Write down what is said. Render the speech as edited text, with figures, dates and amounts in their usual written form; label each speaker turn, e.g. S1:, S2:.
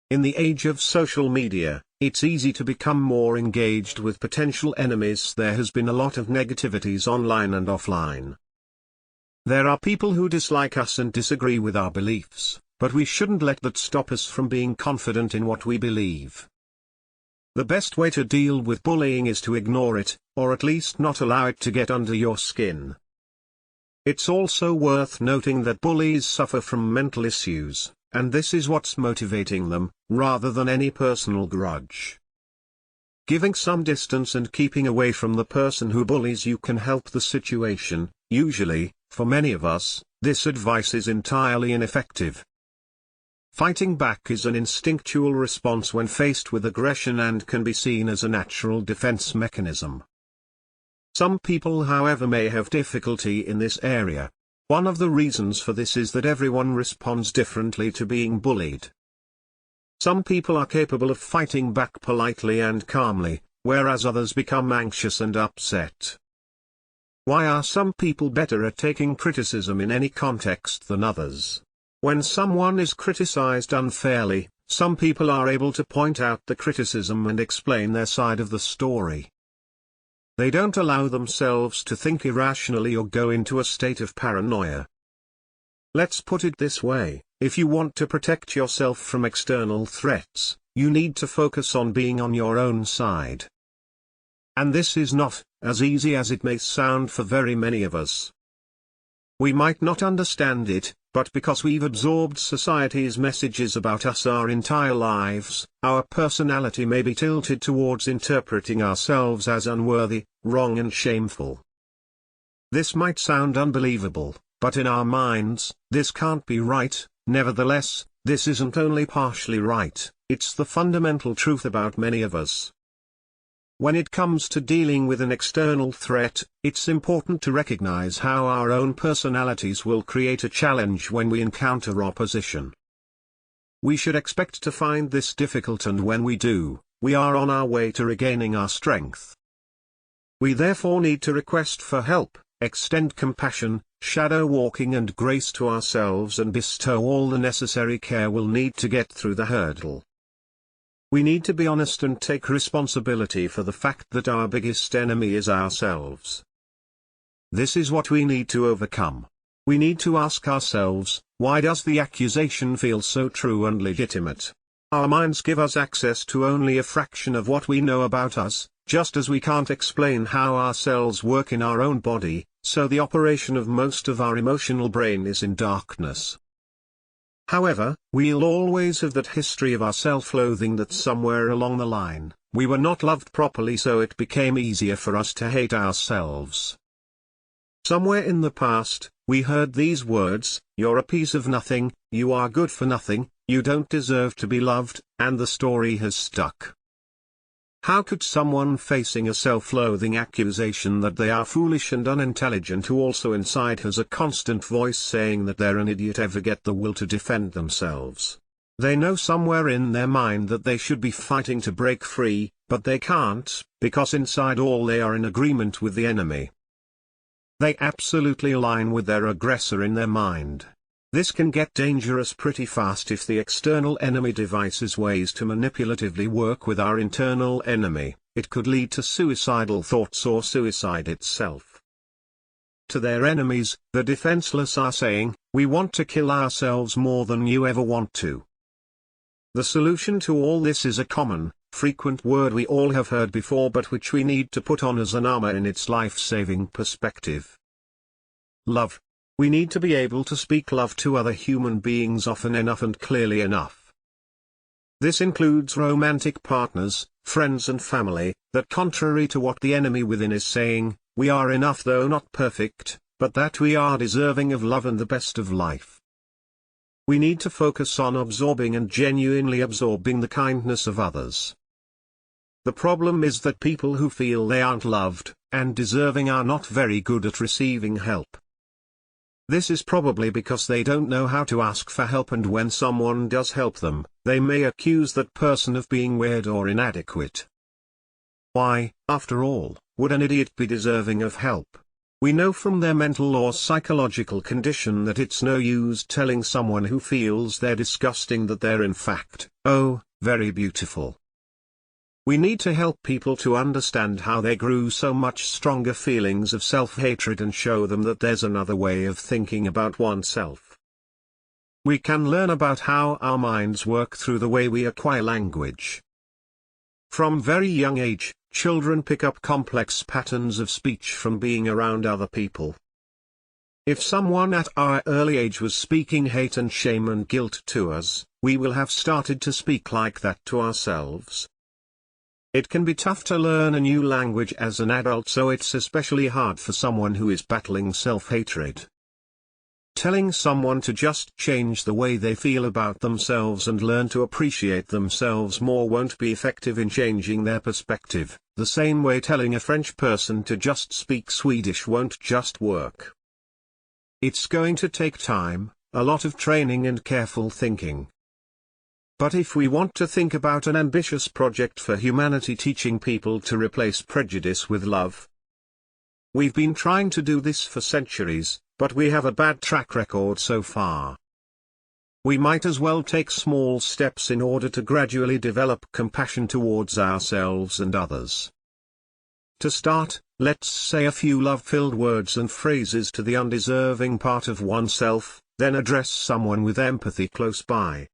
S1: In the age of social media, it's easy to become more engaged with potential enemies. There has been a lot of negativities online and offline. There are people who dislike us and disagree with our beliefs, but we shouldn't let that stop us from being confident in what we believe. The best way to deal with bullying is to ignore it, or at least not allow it to get under your skin. It's also worth noting that bullies suffer from mental issues, and this is what's motivating them, rather than any personal grudge. Giving some distance and keeping away from the person who bullies you can help the situation. Usually, for many of us, this advice is entirely ineffective. Fighting back is an instinctual response when faced with aggression and can be seen as a natural defense mechanism. Some people, however, may have difficulty in this area. One of the reasons for this is that everyone responds differently to being bullied. Some people are capable of fighting back politely and calmly, whereas others become anxious and upset. Why are some people better at taking criticism in any context than others? When someone is criticized unfairly, some people are able to point out the criticism and explain their side of the story. They don't allow themselves to think irrationally or go into a state of paranoia. Let's put it this way, if you want to protect yourself from external threats, you need to focus on being on your own side. And this is not as easy as it may sound for very many of us. We might not understand it, but because we've absorbed society's messages about us our entire lives, our personality may be tilted towards interpreting ourselves as unworthy, wrong and shameful. This might sound unbelievable, but in our minds, this can't be right. Nevertheless, this isn't only partially right, it's the fundamental truth about many of us. When it comes to dealing with an external threat, it's important to recognize how our own personalities will create a challenge when we encounter opposition. We should expect to find this difficult, and when we do, we are on our way to regaining our strength. We therefore need to request for help, extend compassion, shadow walking and grace to ourselves, and bestow all the necessary care we'll need to get through the hurdle. We need to be honest and take responsibility for the fact that our biggest enemy is ourselves. This is what we need to overcome. We need to ask ourselves, why does the accusation feel so true and legitimate? Our minds give us access to only a fraction of what we know about us, just as we can't explain how our cells work in our own body, so the operation of most of our emotional brain is in darkness. However, we'll always have that history of our self-loathing that somewhere along the line, we were not loved properly, so it became easier for us to hate ourselves. Somewhere in the past, we heard these words, "You're a piece of nothing, you are good for nothing, you don't deserve to be loved," and the story has stuck. How could someone facing a self-loathing accusation that they are foolish and unintelligent, who also inside has a constant voice saying that they're an idiot, ever get the will to defend themselves? They know somewhere in their mind that they should be fighting to break free, but they can't, because inside all they are in agreement with the enemy. They absolutely align with their aggressor in their mind. This can get dangerous pretty fast if the external enemy devises ways to manipulatively work with our internal enemy. It could lead to suicidal thoughts or suicide itself. To their enemies, the defenseless are saying, "We want to kill ourselves more than you ever want to." The solution to all this is a common, frequent word we all have heard before, but which we need to put on as an armor in its life-saving perspective. Love. We need to be able to speak love to other human beings often enough and clearly enough. This includes romantic partners, friends and family, that contrary to what the enemy within is saying, we are enough though not perfect, but that we are deserving of love and the best of life. We need to focus on absorbing and genuinely absorbing the kindness of others. The problem is that people who feel they aren't loved and deserving are not very good at receiving help. This is probably because they don't know how to ask for help, and when someone does help them, they may accuse that person of being weird or inadequate. Why, after all, would an idiot be deserving of help? We know from their mental or psychological condition that it's no use telling someone who feels they're disgusting that they're in fact, oh, very beautiful. We need to help people to understand how they grew so much stronger feelings of self-hatred and show them that there's another way of thinking about oneself. We can learn about how our minds work through the way we acquire language. From very young age, children pick up complex patterns of speech from being around other people. If someone at our early age was speaking hate and shame and guilt to us, we will have started to speak like that to ourselves. It can be tough to learn a new language as an adult, so it's especially hard for someone who is battling self-hatred. Telling someone to just change the way they feel about themselves and learn to appreciate themselves more won't be effective in changing their perspective, the same way telling a French person to just speak Swedish won't just work. It's going to take time, a lot of training and careful thinking. But if we want to think about an ambitious project for humanity teaching people to replace prejudice with love, we've been trying to do this for centuries, but we have a bad track record so far. We might as well take small steps in order to gradually develop compassion towards ourselves and others. To start, let's say a few love-filled words and phrases to the undeserving part of oneself, then address someone with empathy close by.